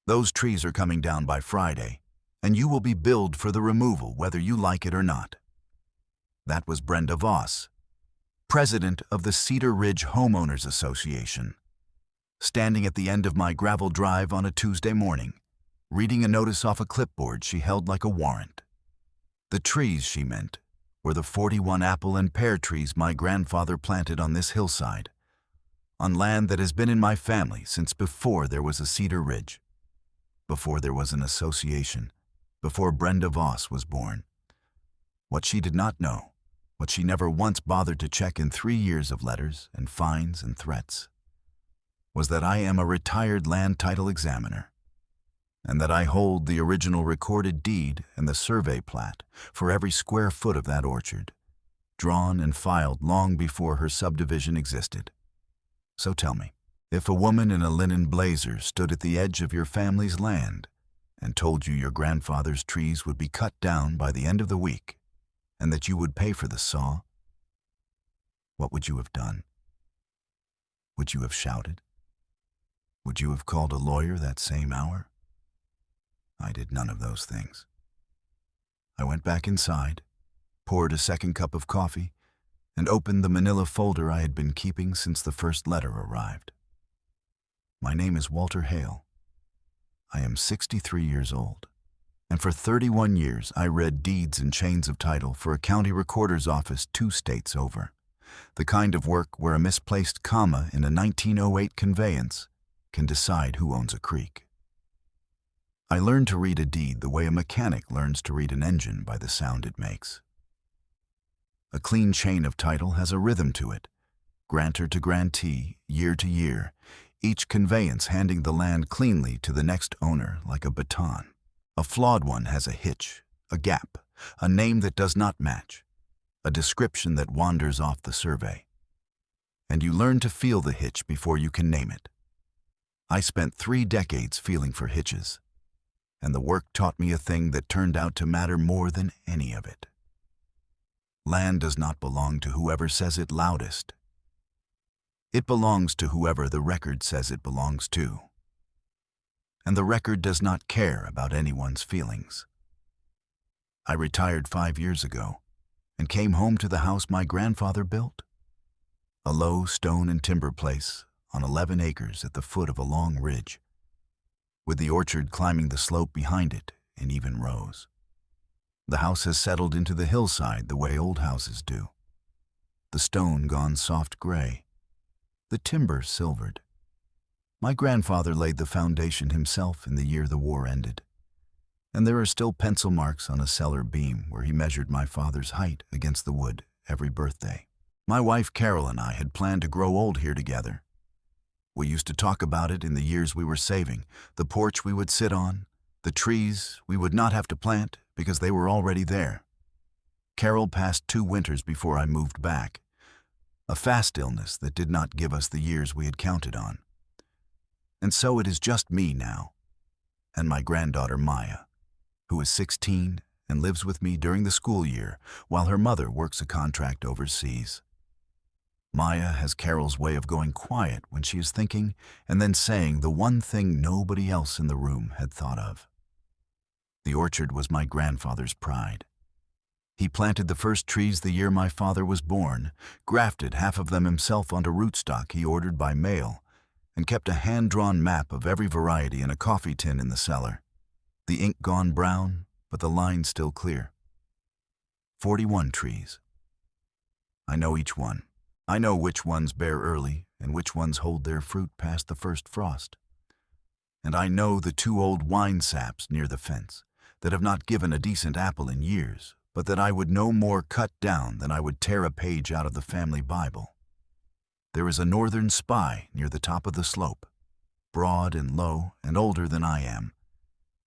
Those trees are coming down by Friday, and you will be billed for the removal whether you like it or not." That was Brenda Voss, president of the Cedar Ridge Homeowners Association, standing at the end of my gravel drive on a Tuesday morning, reading a notice off a clipboard she held like a warrant. The trees, she meant, were the 41 apple and pear trees my grandfather planted on this hillside, on land that has been in my family since before there was a Cedar Ridge, before there was an association, before Brenda Voss was born. What she did not know, what she never once bothered to check in 3 years of letters and fines and threats, was that I am a retired land title examiner, and that I hold the original recorded deed and the survey plat for every square foot of that orchard, drawn and filed long before her subdivision existed. So tell me, if a woman in a linen blazer stood at the edge of your family's land and told you your grandfather's trees would be cut down by the end of the week, and that you would pay for the saw, what would you have done? Would you have shouted? Would you have called a lawyer that same hour? I did none of those things. I went back inside, poured a second cup of coffee, and opened the manila folder I had been keeping since the first letter arrived. My name is Walter Hale. I am 63 years old, and for 31 years I read deeds and chains of title for a county recorder's office 2 states over, the kind of work where a misplaced comma in a 1908 conveyance can decide who owns a creek. I learned to read a deed the way a mechanic learns to read an engine by the sound it makes. A clean chain of title has a rhythm to it, grantor to grantee, year to year, each conveyance handing the land cleanly to the next owner like a baton. A flawed one has a hitch, a gap, a name that does not match, a description that wanders off the survey. And you learn to feel the hitch before you can name it. I spent 3 decades feeling for hitches, and the work taught me a thing that turned out to matter more than any of it. Land does not belong to whoever says it loudest. It belongs to whoever the record says it belongs to. And the record does not care about anyone's feelings. I retired 5 years ago and came home to the house my grandfather built, a low stone and timber place on 11 acres at the foot of a long ridge, with the orchard climbing the slope behind it in even rows. The house has settled into the hillside the way old houses do, the stone gone soft gray, the timber silvered. My grandfather laid the foundation himself in the year the war ended, and there are still pencil marks on a cellar beam where he measured my father's height against the wood every birthday. My wife Carol and I had planned to grow old here together. We used to talk about it in the years we were saving, the porch we would sit on, the trees we would not have to plant because they were already there. Carol passed 2 winters before I moved back, a fast illness that did not give us the years we had counted on. And so it is just me now, and my granddaughter Maya, who is 16 and lives with me during the school year while her mother works a contract overseas. Maya has Carol's way of going quiet when she is thinking and then saying the one thing nobody else in the room had thought of. The orchard was my grandfather's pride. He planted the first trees the year my father was born, grafted half of them himself onto rootstock he ordered by mail, and kept a hand-drawn map of every variety in a coffee tin in the cellar, the ink gone brown, but the line still clear. 41 trees. I know each one. I know which ones bear early and which ones hold their fruit past the first frost. And I know the 2 old wine saps near the fence that have not given a decent apple in years, but that I would no more cut down than I would tear a page out of the family Bible. There is a northern spy near the top of the slope, broad and low and older than I am,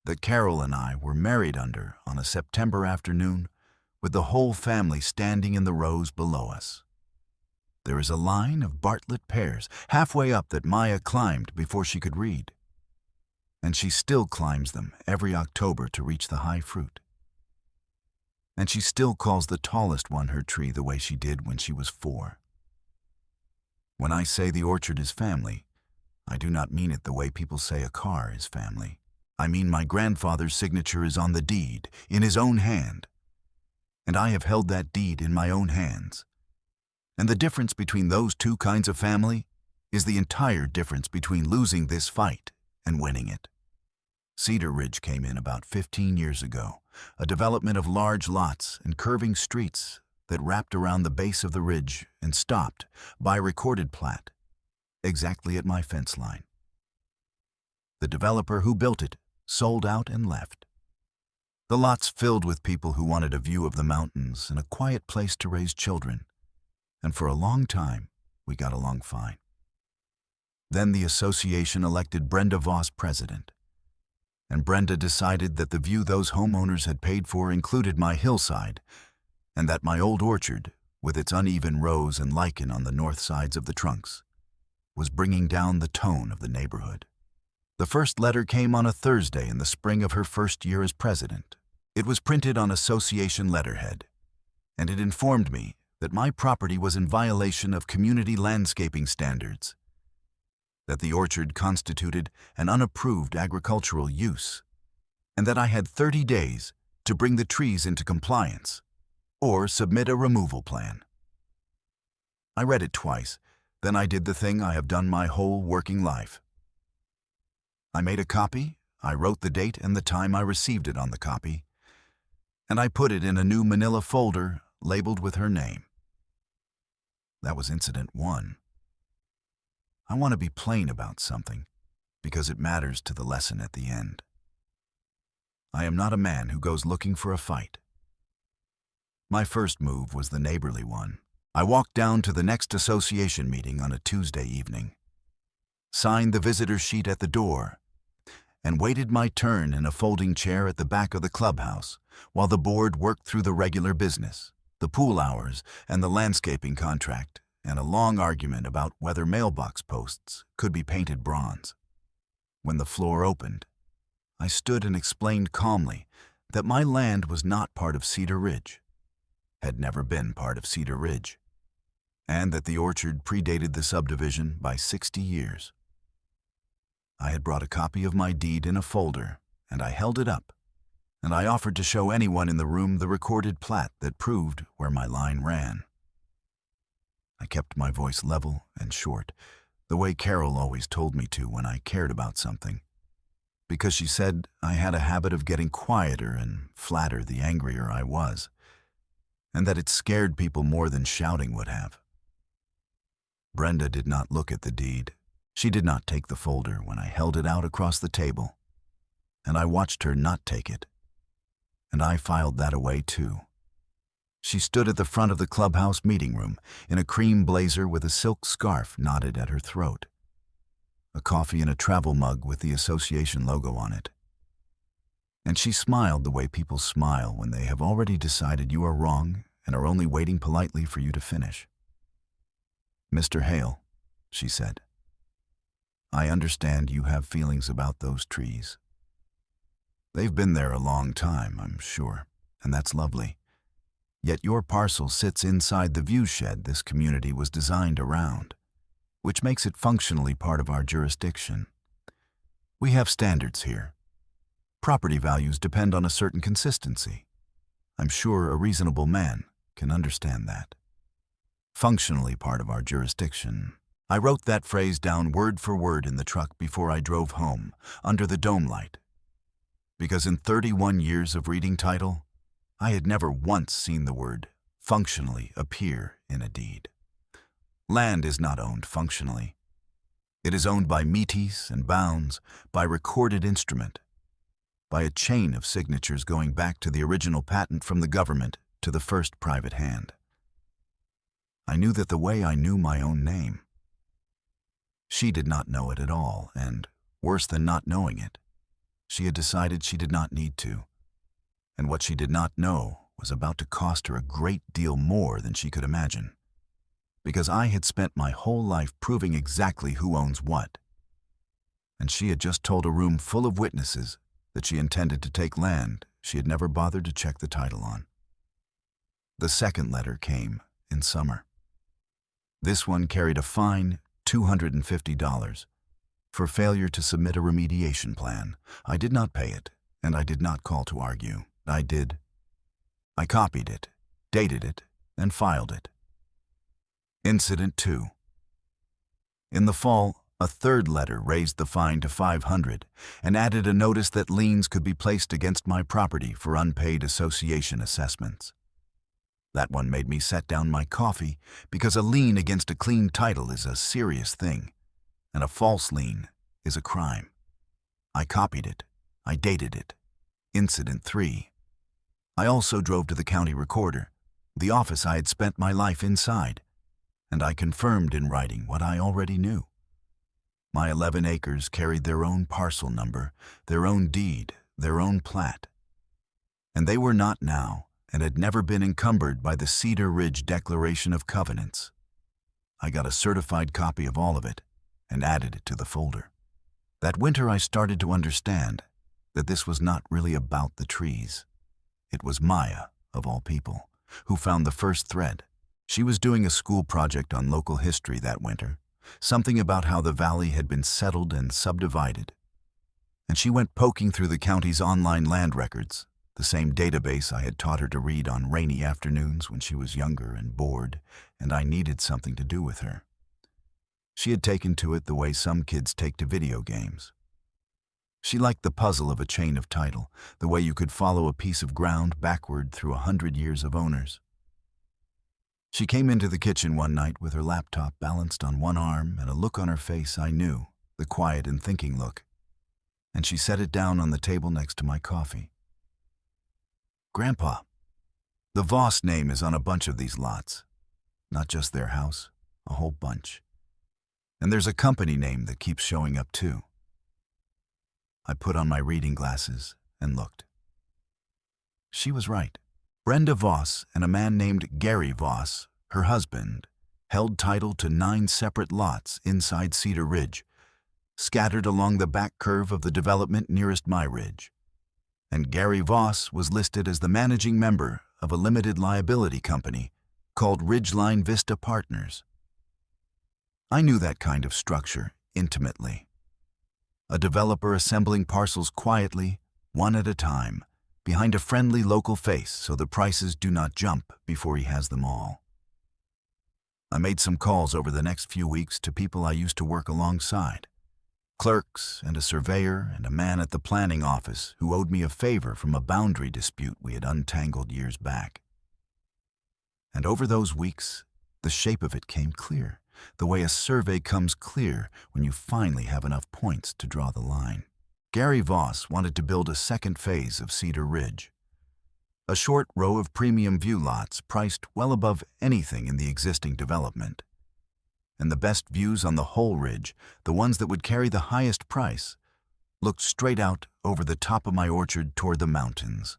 that Carol and I were married under on a September afternoon with the whole family standing in the rows below us. There is a line of Bartlett pears halfway up that Maya climbed before she could read, and she still climbs them every October to reach the high fruit. And she still calls the tallest one her tree the way she did when she was 4. When I say the orchard is family, I do not mean it the way people say a car is family. I mean, my grandfather's signature is on the deed, in his own hand. And I have held that deed in my own hands. And the difference between those two kinds of family is the entire difference between losing this fight and winning it. Cedar Ridge came in about 15 years ago, a development of large lots and curving streets that wrapped around the base of the ridge and stopped, by recorded plat, exactly at my fence line. The developer who built it sold out and left. The lots filled with people who wanted a view of the mountains and a quiet place to raise children, and for a long time, we got along fine. Then the association elected Brenda Voss president, and Brenda decided that the view those homeowners had paid for included my hillside, and that my old orchard, with its uneven rows and lichen on the north sides of the trunks, was bringing down the tone of the neighborhood. The first letter came on a Thursday in the spring of her first year as president. It was printed on association letterhead, and it informed me that my property was in violation of community landscaping standards, that the orchard constituted an unapproved agricultural use, and that I had 30 days to bring the trees into compliance or submit a removal plan. I read it twice, then I did the thing I have done my whole working life. I made a copy, I wrote the date and the time I received it on the copy, and I put it in a new manila folder labeled with her name. That was incident 1. I want to be plain about something, because it matters to the lesson at the end. I am not a man who goes looking for a fight. My first move was the neighborly one. I walked down to the next association meeting on a Tuesday evening, signed the visitor sheet at the door, and waited my turn in a folding chair at the back of the clubhouse while the board worked through the regular business, the pool hours, and the landscaping contract, and a long argument about whether mailbox posts could be painted bronze. When the floor opened, I stood and explained calmly that my land was not part of Cedar Ridge, had never been part of Cedar Ridge, and that the orchard predated the subdivision by 60 years. I had brought a copy of my deed in a folder, and I held it up, and I offered to show anyone in the room the recorded plat that proved where my line ran. I kept my voice level and short, the way Carol always told me to when I cared about something, because she said I had a habit of getting quieter and flatter the angrier I was, and that it scared people more than shouting would have. Brenda did not look at the deed. She did not take the folder when I held it out across the table, and I watched her not take it, and I filed that away too. She stood at the front of the clubhouse meeting room in a cream blazer with a silk scarf knotted at her throat, a coffee in a travel mug with the association logo on it. And she smiled the way people smile when they have already decided you are wrong and are only waiting politely for you to finish. "Mr. Hale," she said, "I understand you have feelings about those trees. They've been there a long time, I'm sure, and that's lovely. Yet your parcel sits inside the view shed this community was designed around, which makes it functionally part of our jurisdiction. We have standards here. Property values depend on a certain consistency. I'm sure a reasonable man can understand that. Functionally part of our jurisdiction." I wrote that phrase down word for word in the truck before I drove home, under the dome light, because in 31 years of reading title, I had never once seen the word functionally appear in a deed. Land is not owned functionally. It is owned by metes and bounds, by recorded instrument, by a chain of signatures going back to the original patent from the government to the first private hand. I knew that the way I knew my own name. She did not know it at all, and, worse than not knowing it, she had decided she did not need to. And what she did not know was about to cost her a great deal more than she could imagine, because I had spent my whole life proving exactly who owns what. And she had just told a room full of witnesses that she intended to take land she had never bothered to check the title on. The second letter came in summer. This one carried a fine $250, for failure to submit a remediation plan. I did not pay it, and I did not call to argue. I did. I copied it, dated it, and filed it. Incident 2. In the fall, a third letter raised the fine to $500 and added a notice that liens could be placed against my property for unpaid association assessments. That one made me set down my coffee because a lien against a clean title is a serious thing, and a false lien is a crime. I copied it. I dated it. Incident 3. I also drove to the county recorder, the office I had spent my life inside, and I confirmed in writing what I already knew. My 11 acres carried their own parcel number, their own deed, their own plat. And they were not now, and had never been encumbered by the Cedar Ridge Declaration of Covenants. I got a certified copy of all of it and added it to the folder. That winter I started to understand that this was not really about the trees. It was Maya, of all people, who found the first thread. She was doing a school project on local history that winter, something about how the valley had been settled and subdivided. And she went poking through the county's online land records, the same database I had taught her to read on rainy afternoons when she was younger and bored, and I needed something to do with her. She had taken to it the way some kids take to video games. She liked the puzzle of a chain of title, the way you could follow a piece of ground backward through 100 years of owners. She came into the kitchen one night with her laptop balanced on one arm and a look on her face I knew, the quiet and thinking look, and she set it down on the table next to my coffee. "Grandpa, the Voss name is on a bunch of these lots. Not just their house, a whole bunch. And there's a company name that keeps showing up too." I put on my reading glasses and looked. She was right. Brenda Voss and a man named Gary Voss, her husband, held title to 9 separate lots inside Cedar Ridge, scattered along the back curve of the development nearest my ridge. And Gary Voss was listed as the managing member of a limited liability company called Ridgeline Vista Partners. I knew that kind of structure intimately. A developer assembling parcels quietly, one at a time, behind a friendly local face so the prices do not jump before he has them all. I made some calls over the next few weeks to people I used to work alongside. Clerks and a surveyor and a man at the planning office who owed me a favor from a boundary dispute we had untangled years back. And over those weeks, the shape of it came clear, the way a survey comes clear when you finally have enough points to draw the line. Gary Voss wanted to build a second phase of Cedar Ridge, a short row of premium view lots priced well above anything in the existing development. And the best views on the whole ridge, the ones that would carry the highest price, looked straight out over the top of my orchard toward the mountains.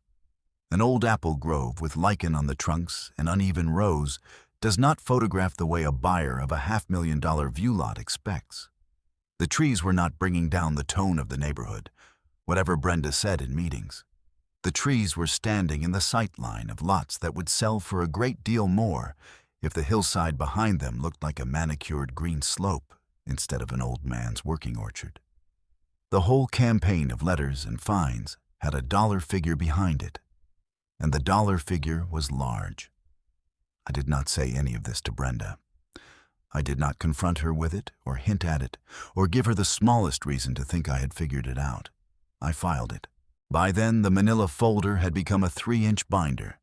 An old apple grove with lichen on the trunks and uneven rows does not photograph the way a buyer of a $500,000 view lot expects. The trees were not bringing down the tone of the neighborhood, whatever Brenda said in meetings. The trees were standing in the sight line of lots that would sell for a great deal more if the hillside behind them looked like a manicured green slope instead of an old man's working orchard. The whole campaign of letters and fines had a dollar figure behind it, and the dollar figure was large. I did not say any of this to Brenda. I did not confront her with it or hint at it or give her the smallest reason to think I had figured it out. I filed it. By then, the manila folder had become a 3-inch binder,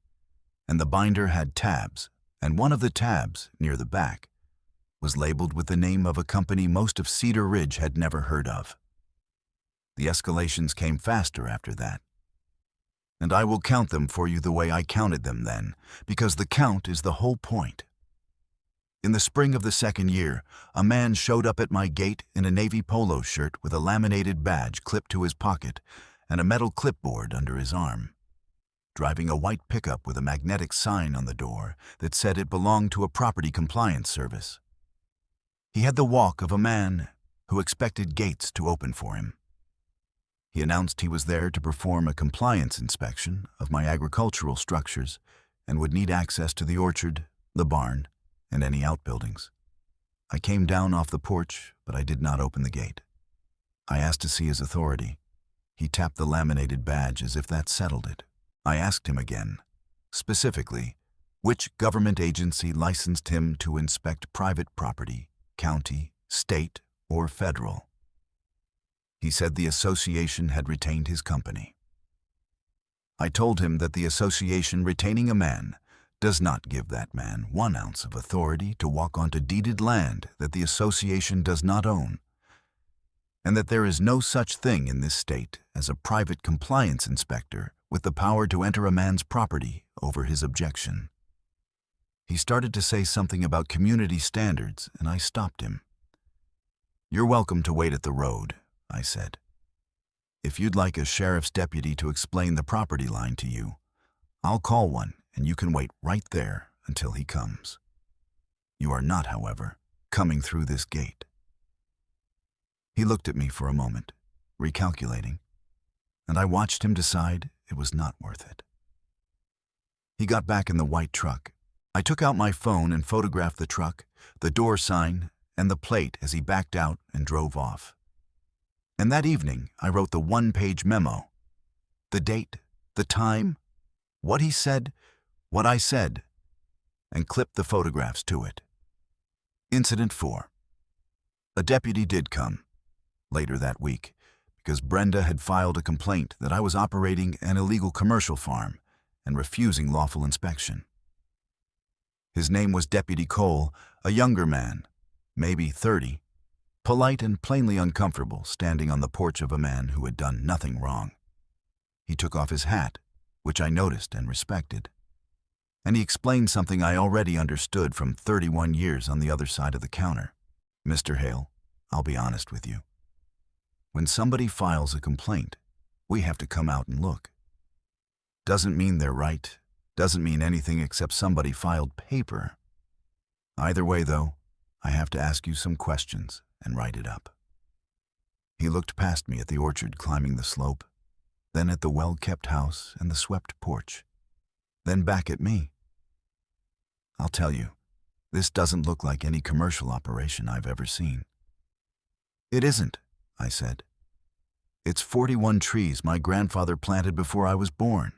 and the binder had tabs, and one of the tabs, near the back, was labeled with the name of a company most of Cedar Ridge had never heard of. The escalations came faster after that. And I will count them for you the way I counted them then, because the count is the whole point. In the spring of the second year, a man showed up at my gate in a navy polo shirt with a laminated badge clipped to his pocket and a metal clipboard under his arm, driving a white pickup with a magnetic sign on the door that said it belonged to a property compliance service. He had the walk of a man who expected gates to open for him. He announced he was there to perform a compliance inspection of my agricultural structures and would need access to the orchard, the barn, and any outbuildings. I came down off the porch, but I did not open the gate. I asked to see his authority. He tapped the laminated badge as if that settled it. I asked him again, specifically, which government agency licensed him to inspect private property, county, state, or federal. He said the association had retained his company. I told him that the association retaining a man does not give that man 1 ounce of authority to walk onto deeded land that the association does not own, and that there is no such thing in this state as a private compliance inspector with the power to enter a man's property over his objection. He started to say something about community standards, and I stopped him. "You're welcome to wait at the road," I said. "If you'd like a sheriff's deputy to explain the property line to you, I'll call one and you can wait right there until he comes. You are not, however, coming through this gate." He looked at me for a moment, recalculating, and I watched him decide it was not worth it. He got back in the white truck. I took out my phone and photographed the truck, the door sign, and the plate as he backed out and drove off. And that evening, I wrote the 1-page memo. The date, the time, what he said, what I said, and clipped the photographs to it. Incident 4. A deputy did come, later that week, because Brenda had filed a complaint that I was operating an illegal commercial farm and refusing lawful inspection. His name was Deputy Cole, a younger man, maybe 30, polite and plainly uncomfortable, standing on the porch of a man who had done nothing wrong. He took off his hat, which I noticed and respected, and he explained something I already understood from 31 years on the other side of the counter. "Mr. Hale, I'll be honest with you. When somebody files a complaint, we have to come out and look. Doesn't mean they're right, doesn't mean anything except somebody filed paper. Either way, though, I have to ask you some questions and write it up." He looked past me at the orchard climbing the slope, then at the well-kept house and the swept porch, then back at me. "I'll tell you, this doesn't look like any commercial operation I've ever seen." "It isn't," I said. "It's 41 trees my grandfather planted before I was born.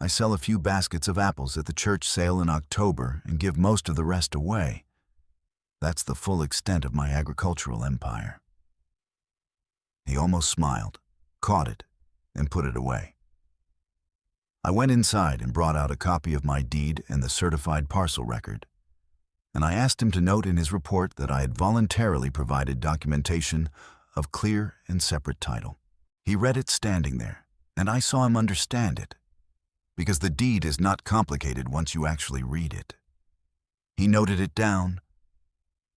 I sell a few baskets of apples at the church sale in October and give most of the rest away. That's the full extent of my agricultural empire." He almost smiled, caught it, and put it away. I went inside and brought out a copy of my deed and the certified parcel record, and I asked him to note in his report that I had voluntarily provided documentation of clear and separate title. He read it standing there, and I saw him understand it, because the deed is not complicated once you actually read it. He noted it down.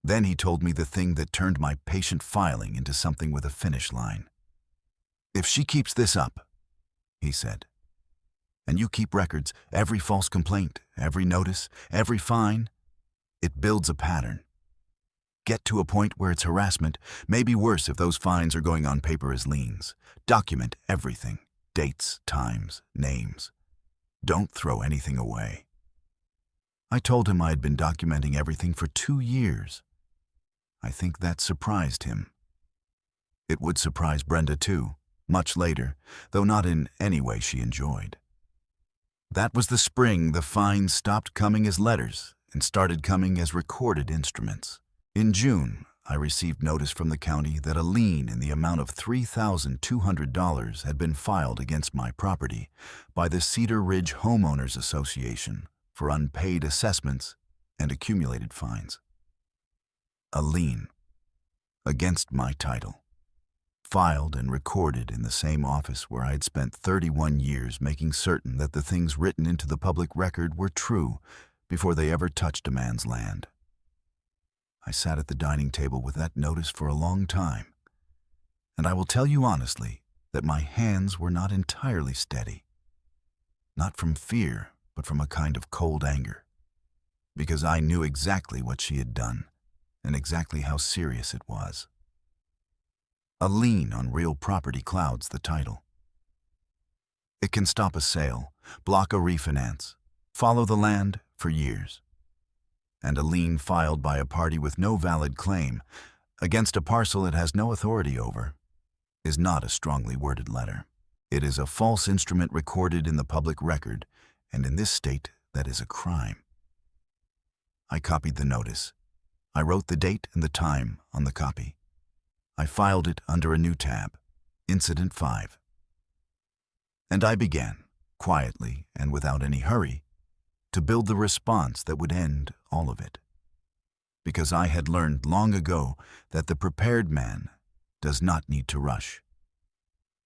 Then he told me the thing that turned my patient filing into something with a finish line. "If she keeps this up," he said, "and you keep records, every false complaint, every notice, every fine, it builds a pattern. Get to a point where it's harassment, maybe worse if those fines are going on paper as liens. Document everything, dates, times, names. Don't throw anything away." I told him I had been documenting everything for 2 years. I think that surprised him. It would surprise Brenda too, much later, though not in any way she enjoyed. That was the spring the fines stopped coming as letters and started coming as recorded instruments. In June, I received notice from the county that a lien in the amount of $3,200 had been filed against my property by the Cedar Ridge Homeowners Association for unpaid assessments and accumulated fines. A lien against my title, filed and recorded in the same office where I had spent 31 years making certain that the things written into the public record were true before they ever touched a man's land. I sat at the dining table with that notice for a long time, and I will tell you honestly that my hands were not entirely steady. Not from fear, but from a kind of cold anger, because I knew exactly what she had done and exactly how serious it was. A lien on real property clouds the title. It can stop a sale, block a refinance, follow the land for years. And a lien filed by a party with no valid claim against a parcel it has no authority over is not a strongly worded letter. It is a false instrument recorded in the public record, and in this state, that is a crime. I copied the notice. I wrote the date and the time on the copy. I filed it under a new tab, Incident 5. And I began, quietly and without any hurry, to build the response that would end all of it. Because I had learned long ago that the prepared man does not need to rush,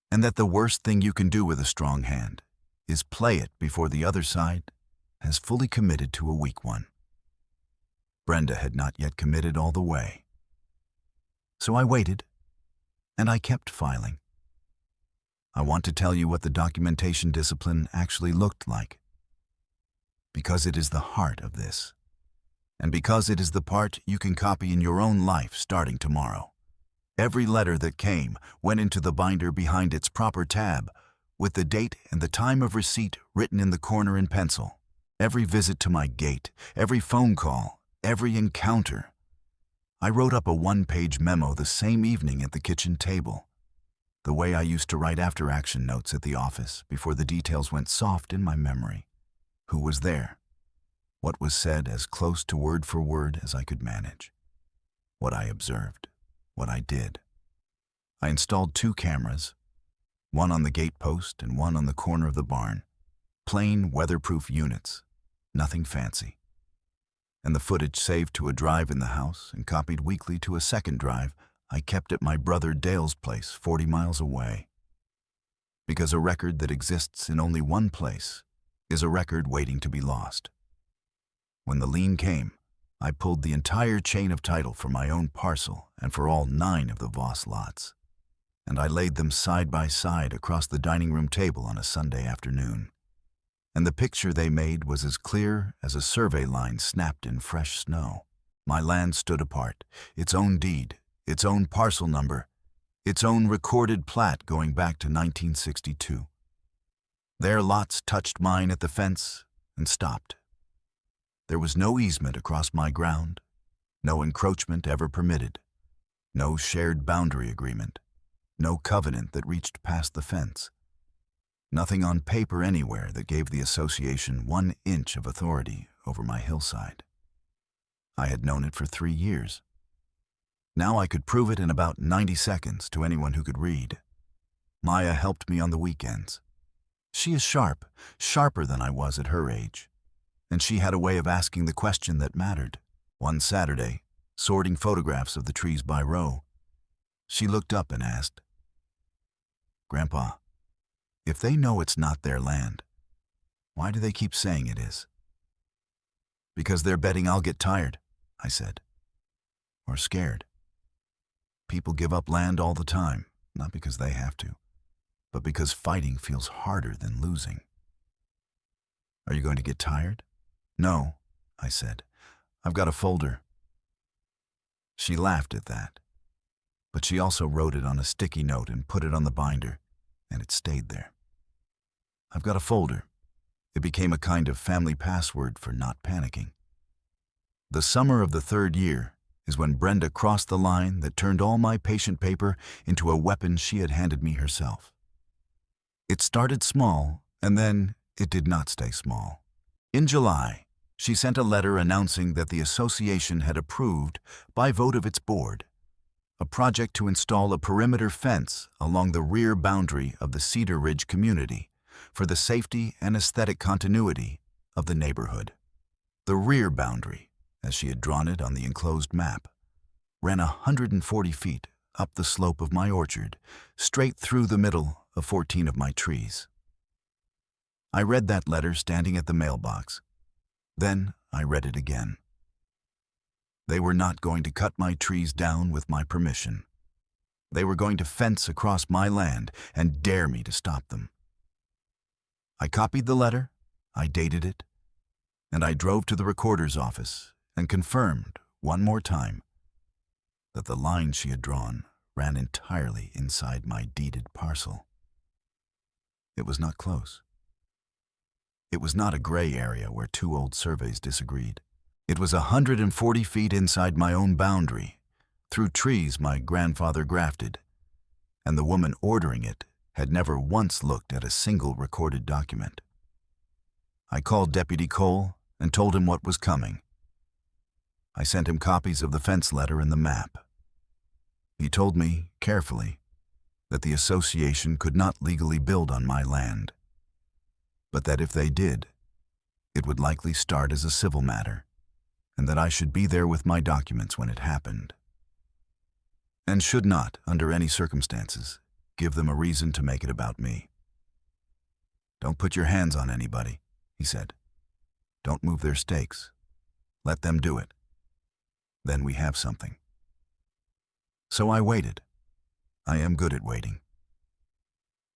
and that the worst thing you can do with a strong hand is play it before the other side has fully committed to a weak one. Brenda had not yet committed all the way. So I waited, and I kept filing. I want to tell you what the documentation discipline actually looked like, because it is the heart of this, and because it is the part you can copy in your own life starting tomorrow. Every letter that came went into the binder behind its proper tab, with the date and the time of receipt written in the corner in pencil. Every visit to my gate, every phone call, every encounter. I wrote up a one-page memo the same evening at the kitchen table, the way I used to write after-action notes at the office before the details went soft in my memory. Who was there? What was said as close to word for word as I could manage. What I observed. What I did. I installed 2 cameras, one on the gate post and one on the corner of the barn. Plain, weatherproof units, nothing fancy. And the footage saved to a drive in the house and copied weekly to a second drive I kept at my brother Dale's place 40 miles away. Because a record that exists in only one place is a record waiting to be lost. When the lien came, I pulled the entire chain of title for my own parcel and for all 9 of the Voss lots, and I laid them side by side across the dining room table on a Sunday afternoon. And the picture they made was as clear as a survey line snapped in fresh snow. My land stood apart, its own deed, its own parcel number, its own recorded plat going back to 1962. Their lots touched mine at the fence and stopped. There was no easement across my ground, no encroachment ever permitted, no shared boundary agreement, no covenant that reached past the fence. Nothing on paper anywhere that gave the association 1 inch of authority over my hillside. I had known it for 3 years. Now I could prove it in about 90 seconds to anyone who could read. Maya helped me on the weekends. She is sharp, sharper than I was at her age. And she had a way of asking the question that mattered. One Saturday, sorting photographs of the trees by row, she looked up and asked, "Grandpa, if they know it's not their land, why do they keep saying it is?" "Because they're betting I'll get tired," I said. "Or scared. People give up land all the time, not because they have to, but because fighting feels harder than losing." "Are you going to get tired?" "No," I said. "I've got a folder." She laughed at that, but she also wrote it on a sticky note and put it on the binder, and it stayed there. "I've got a folder." It became a kind of family password for not panicking. The summer of the 3rd year is when Brenda crossed the line that turned all my patient paper into a weapon she had handed me herself. It started small, and then it did not stay small. In July, she sent a letter announcing that the association had approved, by vote of its board, a project to install a perimeter fence along the rear boundary of the Cedar Ridge community for the safety and aesthetic continuity of the neighborhood. The rear boundary, as she had drawn it on the enclosed map, ran 140 feet up the slope of my orchard, straight through the middle of 14 of my trees. I read that letter standing at the mailbox. Then I read it again. They were not going to cut my trees down with my permission. They were going to fence across my land and dare me to stop them. I copied the letter, I dated it, and I drove to the recorder's office and confirmed, one more time, that the line she had drawn ran entirely inside my deeded parcel. It was not close. It was not a gray area where 2 old surveys disagreed. It was 140 feet inside my own boundary, through trees my grandfather grafted, and the woman ordering it had never once looked at a single recorded document. I called Deputy Cole and told him what was coming. I sent him copies of the fence letter and the map. He told me, carefully, that the association could not legally build on my land, but that if they did, it would likely start as a civil matter, and that I should be there with my documents when it happened, and should not, under any circumstances, give them a reason to make it about me. "Don't put your hands on anybody," he said. "Don't move their stakes. Let them do it. Then we have something." So I waited. I am good at waiting.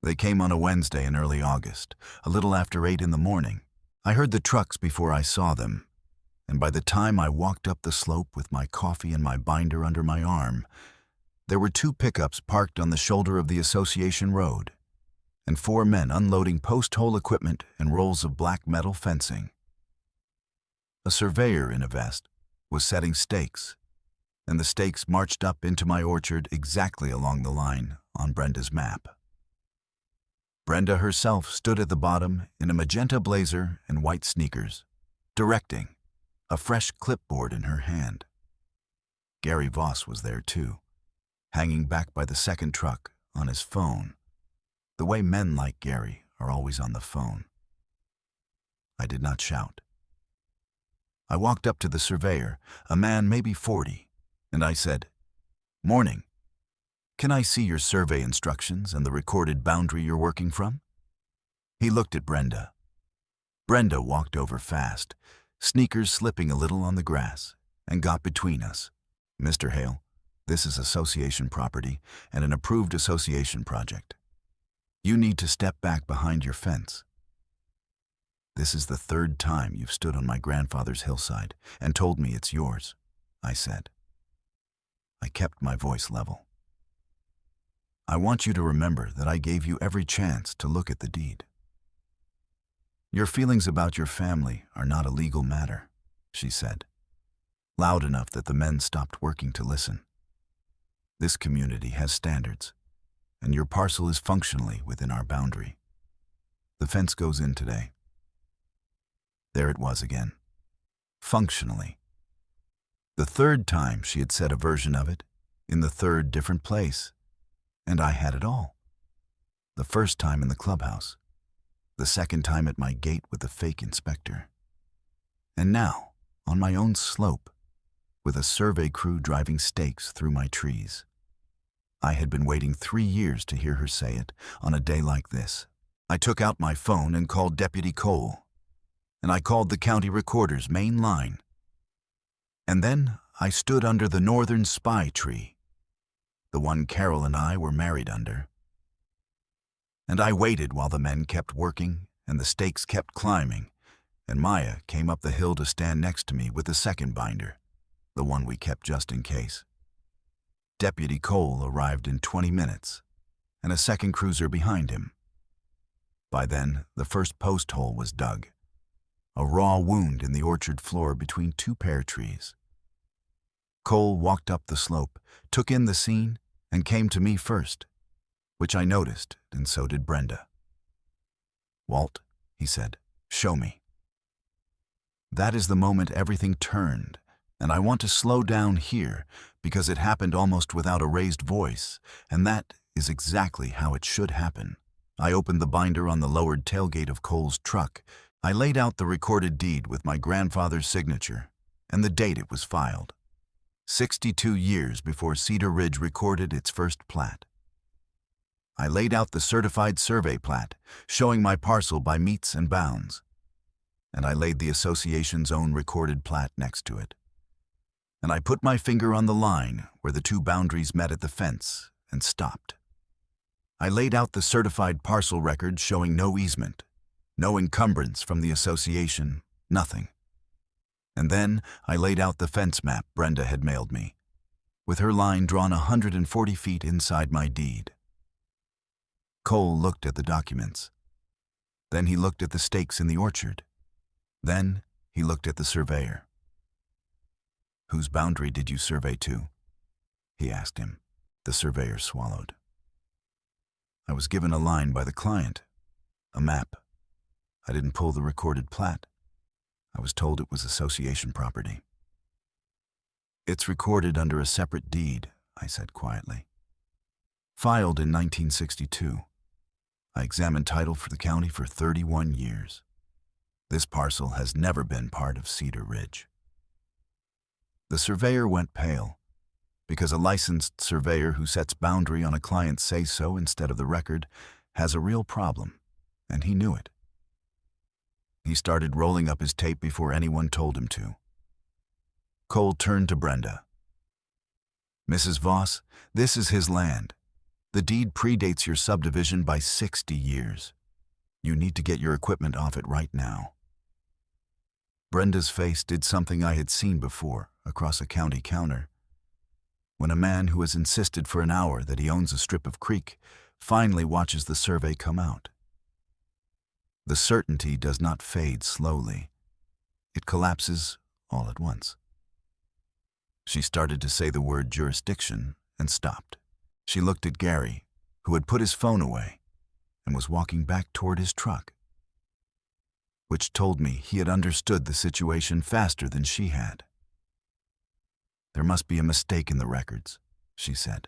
They came on a Wednesday in early August, a little after 8 in the morning. I heard the trucks before I saw them, and by the time I walked up the slope with my coffee and my binder under my arm, there were 2 pickups parked on the shoulder of the association road, and 4 men unloading post-hole equipment and rolls of black metal fencing. A surveyor in a vest was setting stakes, and the stakes marched up into my orchard exactly along the line on Brenda's map. Brenda herself stood at the bottom in a magenta blazer and white sneakers, directing, a fresh clipboard in her hand. Gary Voss was there too, hanging back by the second truck on his phone, the way men like Gary are always on the phone. I did not shout. I walked up to the surveyor, a man maybe 40, and I said, "Morning. Can I see your survey instructions and the recorded boundary you're working from?" He looked at Brenda. Brenda walked over fast, sneakers slipping a little on the grass, and got between us. "Mr. Hale, this is association property and an approved association project. You need to step back behind your fence. This is the 3rd time you've stood on my grandfather's hillside and told me it's yours," I said. I kept my voice level. "I want you to remember that I gave you every chance to look at the deed. Your feelings about your family are not a legal matter," she said, loud enough that the men stopped working to listen. "This community has standards, and your parcel is functionally within our boundary. The fence goes in today." There it was again. Functionally. The 3rd time she had said a version of it, in the 3rd different place, and I had it all. The 1st time in the clubhouse, the 2nd time at my gate with the fake inspector, and now on my own slope, with a survey crew driving stakes through my trees. I had been waiting 3 years to hear her say it on a day like this. I took out my phone and called Deputy Cole, and I called the county recorder's main line. And then I stood under the northern spy tree, the one Carol and I were married under. And I waited while the men kept working and the stakes kept climbing, and Maya came up the hill to stand next to me with the second binder, the one we kept just in case. Deputy Cole arrived in 20 minutes, and a second cruiser behind him. By then, the first post hole was dug, a raw wound in the orchard floor between 2 pear trees. Cole walked up the slope, took in the scene, and came to me first, which I noticed, and so did Brenda. "Walt," he said, "show me." That is the moment everything turned, and I want to slow down here because it happened almost without a raised voice, and that is exactly how it should happen. I opened the binder on the lowered tailgate of Cole's truck. I laid out the recorded deed with my grandfather's signature and the date it was filed, 62 years before Cedar Ridge recorded its first plat. I laid out the certified survey plat, showing my parcel by meets and bounds, and I laid the association's own recorded plat next to it. And I put my finger on the line where the 2 boundaries met at the fence and stopped. I laid out the certified parcel record showing no easement, no encumbrance from the association, nothing. And then I laid out the fence map Brenda had mailed me, with her line drawn 140 feet inside my deed. Cole looked at the documents. Then he looked at the stakes in the orchard. Then he looked at the surveyor. "Whose boundary did you survey to?" he asked him. The surveyor swallowed. I was given a line by the client, a map. I didn't pull the recorded plat. I was told it was association property. It's recorded under a separate deed, I said quietly. Filed in 1962. I examined title for the county for 31 years. This parcel has never been part of Cedar Ridge. The surveyor went pale, because a licensed surveyor who sets boundary on a client's say-so instead of the record has a real problem, and he knew it. He started rolling up his tape before anyone told him to. Cole turned to Brenda. "Mrs. Voss, this is his land. The deed predates your subdivision by 60 years. You need to get your equipment off it right now." Brenda's face did something I had seen before across a county counter. When a man who has insisted for an hour that he owns a strip of creek finally watches the survey come out. The certainty does not fade slowly. It collapses all at once. She started to say the word jurisdiction and stopped. She looked at Gary, who had put his phone away and was walking back toward his truck, which told me he had understood the situation faster than she had. "There must be a mistake in the records," she said.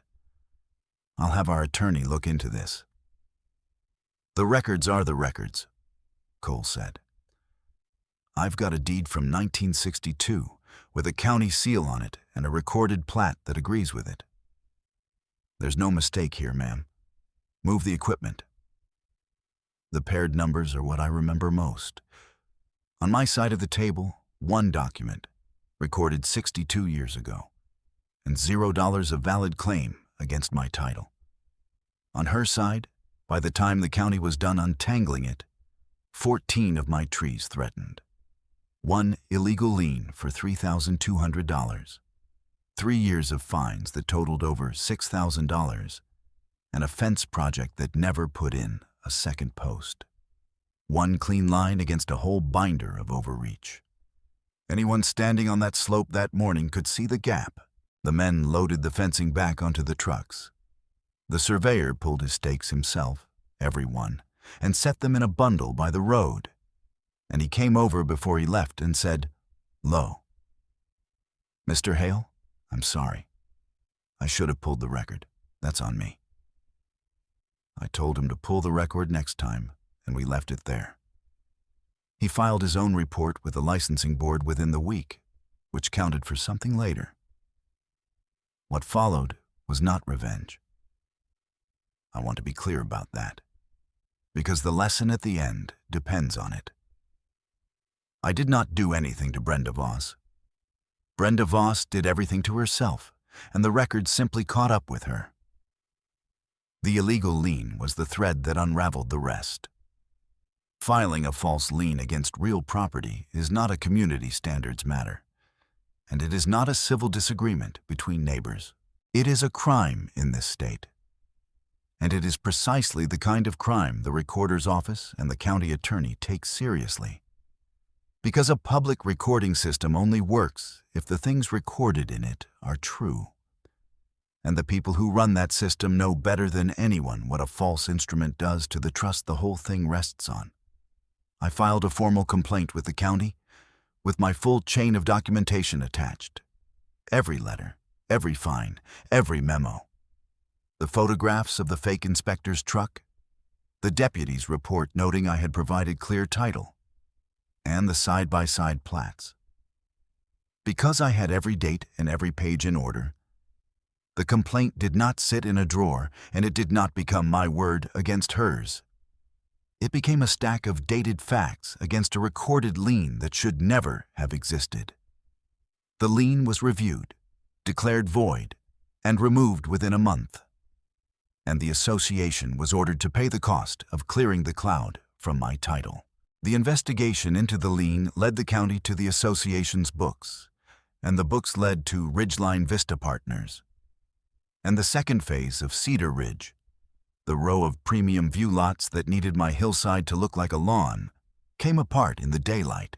"I'll have our attorney look into this." "The records are the records," Cole said. "I've got a deed from 1962 with a county seal on it and a recorded plat that agrees with it. There's no mistake here, ma'am. Move the equipment." The paired numbers are what I remember most. On my side of the table, one document, recorded 62 years ago, and $0 of valid claim against my title. On her side, by the time the county was done untangling it, 14 of my trees threatened. One illegal lien for $3,200, 3 years of fines that totaled over $6,000, and a fence project that never put in a second post. One clean line against a whole binder of overreach. Anyone standing on that slope that morning could see the gap. The men loaded the fencing back onto the trucks. The surveyor pulled his stakes himself, every one, and set them in a bundle by the road. And he came over before he left and said, "Lo. Mr. Hale, I'm sorry. I should have pulled the record. That's on me." I told him to pull the record next time, and we left it there. He filed his own report with the licensing board within the week, which counted for something later. What followed was not revenge. I want to be clear about that, because the lesson at the end depends on it. I did not do anything to Brenda Voss. Brenda Voss did everything to herself, and the record simply caught up with her. The illegal lien was the thread that unraveled the rest. Filing a false lien against real property is not a community standards matter, and it is not a civil disagreement between neighbors. It is a crime in this state. And it is precisely the kind of crime the recorder's office and the county attorney take seriously. Because a public recording system only works if the things recorded in it are true. And the people who run that system know better than anyone what a false instrument does to the trust the whole thing rests on. I filed a formal complaint with the county, with my full chain of documentation attached. Every letter, every fine, every memo. The photographs of the fake inspector's truck, the deputy's report noting I had provided clear title, and the side-by-side plats. Because I had every date and every page in order, the complaint did not sit in a drawer, and it did not become my word against hers. It became a stack of dated facts against a recorded lien that should never have existed. The lien was reviewed, declared void, and removed within a month. And the association was ordered to pay the cost of clearing the cloud from my title. The investigation into the lien led the county to the association's books, and the books led to Ridgeline Vista Partners. And the second phase of Cedar Ridge, the row of premium view lots that needed my hillside to look like a lawn, came apart in the daylight.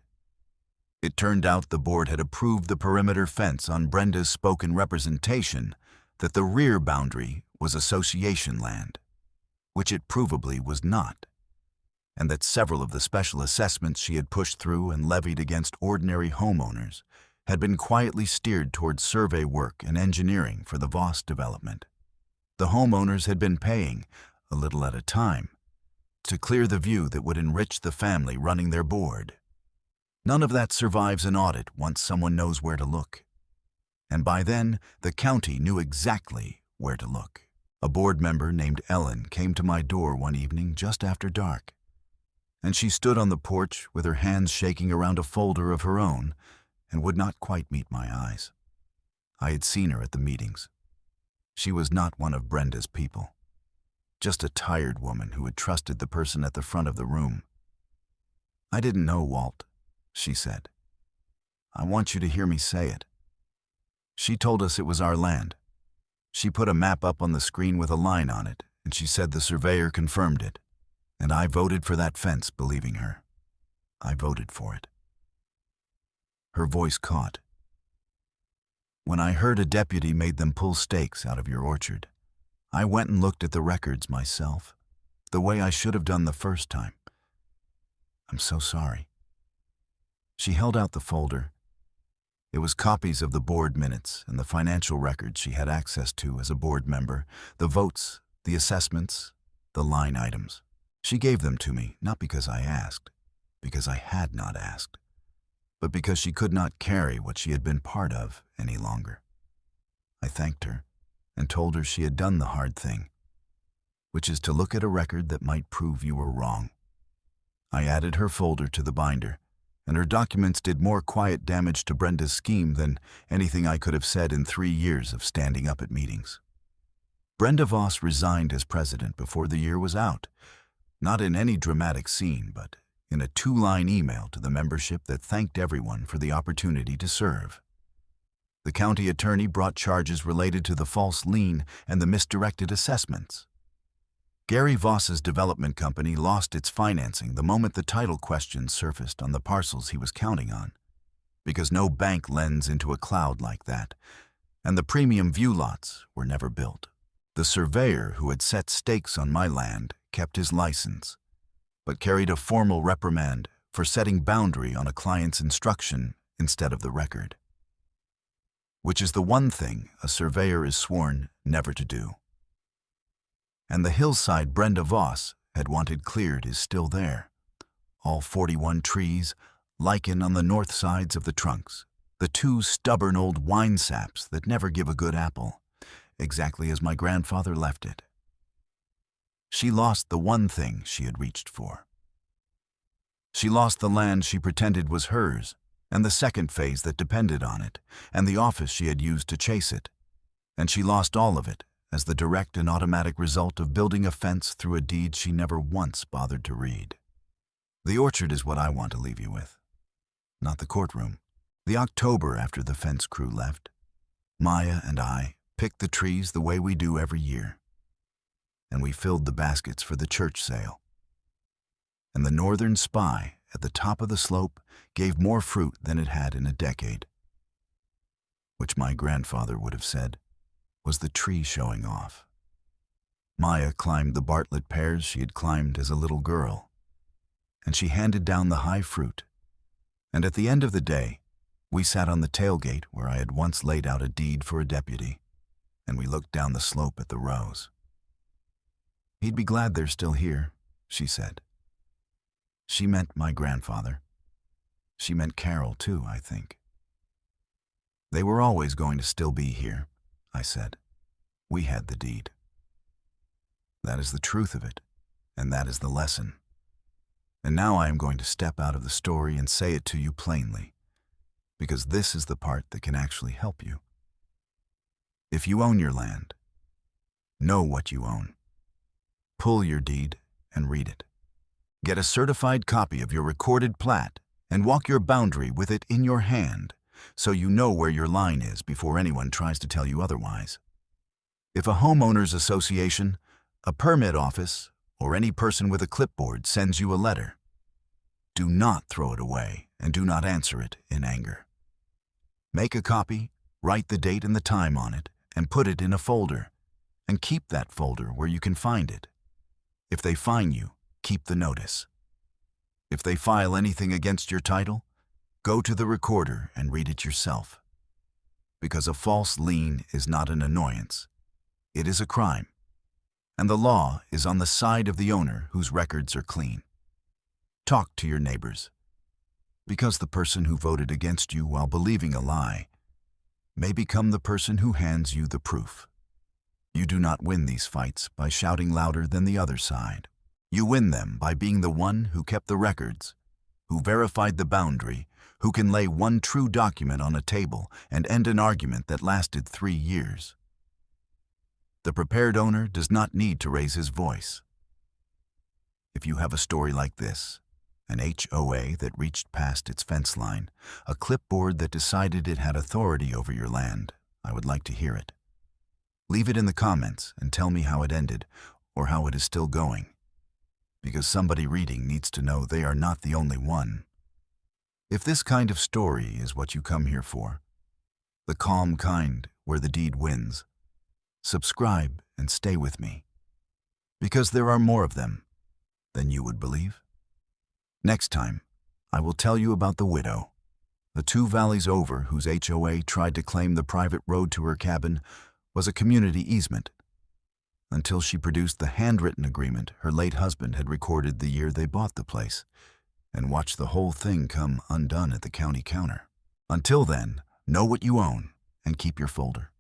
It turned out the board had approved the perimeter fence on Brenda's spoken representation that the rear boundary was association land. which it provably was not, and that several of the special assessments she had pushed through and levied against ordinary homeowners had been quietly steered towards survey work and engineering for the Voss development. The homeowners had been paying, a little at a time, to clear the view that would enrich the family running their board. None of that survives an audit once someone knows where to look. And by then, the county knew exactly where to look. A board member named Ellen came to my door one evening just after dark, and she stood on the porch with her hands shaking around a folder of her own and would not quite meet my eyes. I had seen her at the meetings. She was not one of Brenda's people, just a tired woman who had trusted the person at the front of the room. "I didn't know, Walt," she said. "I want you to hear me say it." She told us it was our land. She put a map up on the screen with a line on it, and she said the surveyor confirmed it. And I voted for that fence, believing her. I voted for it. Her voice caught. "When I heard a deputy made them pull stakes out of your orchard, I went and looked at the records myself, the way I should have done the first time. I'm so sorry." She held out the folder. It was copies of the board minutes and the financial records she had access to as a board member, the votes, the assessments, the line items. She gave them to me, not because I asked, because I had not asked, but because she could not carry what she had been part of any longer. I thanked her and told her she had done the hard thing, which is to look at a record that might prove you were wrong. I added her folder to the binder, and her documents did more quiet damage to Brenda's scheme than anything I could have said in 3 years of standing up at meetings. Brenda Voss resigned as president before the year was out, not in any dramatic scene, but in a 2-line email to the membership that thanked everyone for the opportunity to serve. The county attorney brought charges related to the false lien and the misdirected assessments. Gary Voss's development company lost its financing the moment the title questions surfaced on the parcels he was counting on, because no bank lends into a cloud like that, and the premium view lots were never built. The surveyor who had set stakes on my land kept his license, but carried a formal reprimand for setting boundary on a client's instruction instead of the record, which is the one thing a surveyor is sworn never to do. And the hillside Brenda Voss had wanted cleared is still there. All 41 trees, lichen on the north sides of the trunks, the 2 stubborn old wine saps that never give a good apple, exactly as my grandfather left it. She lost the one thing she had reached for. She lost the land she pretended was hers, and the second phase that depended on it, and the office she had used to chase it. And she lost all of it as the direct and automatic result of building a fence through a deed she never once bothered to read. The orchard is what I want to leave you with, not the courtroom. The October after the fence crew left, Maya and I picked the trees the way we do every year, and we filled the baskets for the church sale. And the northern spy at the top of the slope gave more fruit than it had in a decade, which my grandfather would have said was the tree showing off. Maya climbed the Bartlett pears she had climbed as a little girl, and she handed down the high fruit. And at the end of the day, we sat on the tailgate where I had once laid out a deed for a deputy, and we looked down the slope at the rows. "He'd be glad they're still here," she said. She meant my grandfather. She meant Carol, too, I think. "They were always going to still be here," I said. "We had the deed." That is the truth of it, and that is the lesson. And now I am going to step out of the story and say it to you plainly, because this is the part that can actually help you. If you own your land, know what you own. Pull your deed and read it. Get a certified copy of your recorded plat and walk your boundary with it in your hand, so you know where your line is before anyone tries to tell you otherwise. If a homeowners association, a permit office, or any person with a clipboard sends you a letter, do not throw it away and do not answer it in anger. Make a copy, write the date and the time on it, and put it in a folder, and keep that folder where you can find it. If they fine you, keep the notice. If they file anything against your title, go to the recorder and read it yourself. Because a false lien is not an annoyance. It is a crime. And the law is on the side of the owner whose records are clean. Talk to your neighbors. Because the person who voted against you while believing a lie may become the person who hands you the proof. You do not win these fights by shouting louder than the other side. You win them by being the one who kept the records, who verified the boundary, who can lay one true document on a table and end an argument that lasted 3 years. The prepared owner does not need to raise his voice. If you have a story like this, an HOA that reached past its fence line, a clipboard that decided it had authority over your land, I would like to hear it. Leave it in the comments and tell me how it ended or how it is still going. Because somebody reading needs to know they are not the only one. If this kind of story is what you come here for, the calm kind where the deed wins, subscribe and stay with me. Because there are more of them than you would believe. Next time, I will tell you about the widow, the 2 valleys over whose HOA tried to claim the private road to her cabin was a community easement, until she produced the handwritten agreement her late husband had recorded the year they bought the place, and watched the whole thing come undone at the county counter. Until then, know what you own and keep your folder.